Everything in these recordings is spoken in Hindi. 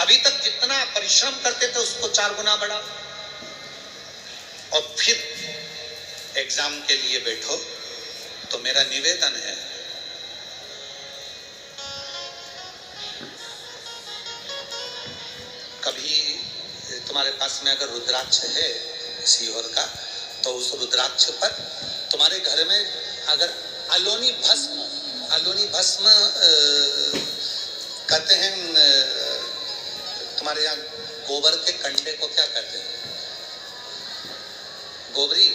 अभी तक जितना परिश्रम करते थे उसको 4 गुना बढ़ा। और फिर एग्जाम के लिए बैठो तो मेरा निवेदन है, कभी तुम्हारे पास में अगर रुद्राक्ष है सीहोर का, तो उस रुद्राक्ष पर तुम्हारे घर में अगर अलोनी भस्म कहते हैं, तुम्हारे यहाँ गोबर के कंडे को क्या कहते हैं? गोबरी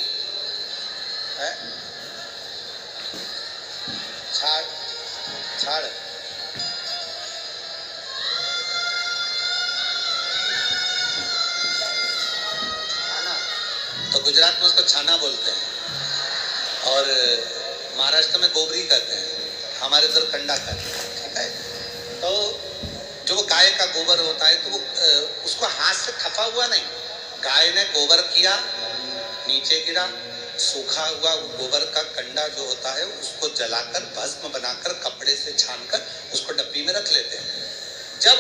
है? छाड़ तो गुजरात में उसको छाना बोलते हैं और महाराष्ट्र में गोबरी कहते हैं, हमारे उधर कंडा कहते हैं। ठीक है, तो जो गाय का गोबर होता है तो वो उसको हाथ से थपा हुआ नहीं, गाय ने गोबर किया, नीचे गिरा, सूखा हुआ गोबर का कंडा जो होता है उसको जलाकर भस्म बनाकर कपड़े से छानकर उसको डब्बी में रख लेते हैं। जब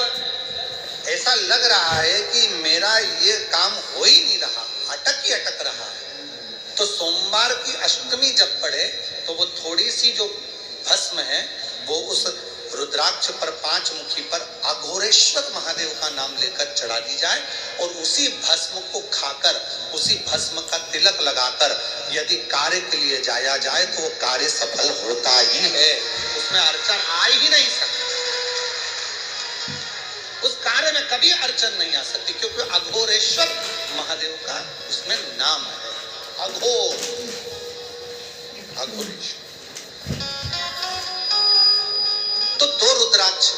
ऐसा लग रहा है कि मेरा ये काम हो ही नहीं रहा, अटक रहा है, तो सोमवार की अष्टमी जब पड़े तो वो थोड़ी सी जो भस्म है वो उस रुद्राक्ष पर, 5 मुखी पर अघोरेश्वर महादेव का नाम लेकर चढ़ा दी जाए और उसी भस्म को खाकर, उसी भस्म का तिलक लगाकर यदि कार्य के लिए जाया जाए तो वो कार्य सफल होता ही है, उसमें अड़चन आ ही नहीं सकती। उस कार्य में कभी अड़चन नहीं आ सकती, क्योंकि अघोरेश्वर महादेव का उसमें नाम है, अघोरेश्वर। तो 2 रुद्राक्ष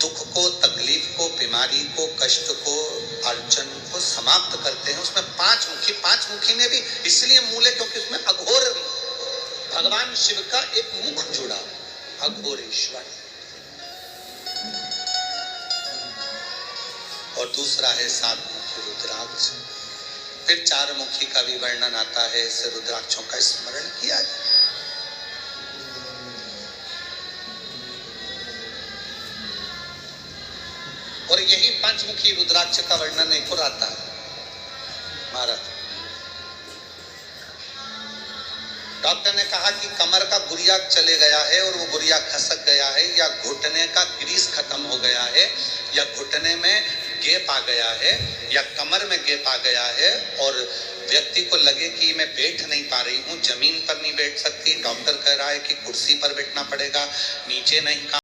दुख को, तकलीफ को, बीमारी को, कष्ट को, अड़चन को समाप्त करते हैं। उसमें 5 मुखी में भी इसलिए मूल है क्योंकि उसमें अघोर भगवान शिव का एक मुख जुड़ा, अघोरेश्वर। और दूसरा है 7 मुखी रुद्राक्ष। फिर 4 मुखी का भी वर्णन आता है, इसे रुद्राक्षों का स्मरण किया जाए। और यही 5 मुखी रुद्राक्ष का वर्णन एक और आता है महाराज। डॉक्टर ने कहा कि कमर का गुरिया चले गया है और वो गुरिया खसक गया है, या घुटने का ग्रीस खत्म हो गया है, या घुटने में गैप आ गया है, या कमर में गैप आ गया है और व्यक्ति को लगे कि मैं बैठ नहीं पा रही हूँ, जमीन पर नहीं बैठ सकती, डॉक्टर कह रहा है कि कुर्सी पर बैठना पड़ेगा, नीचे नहीं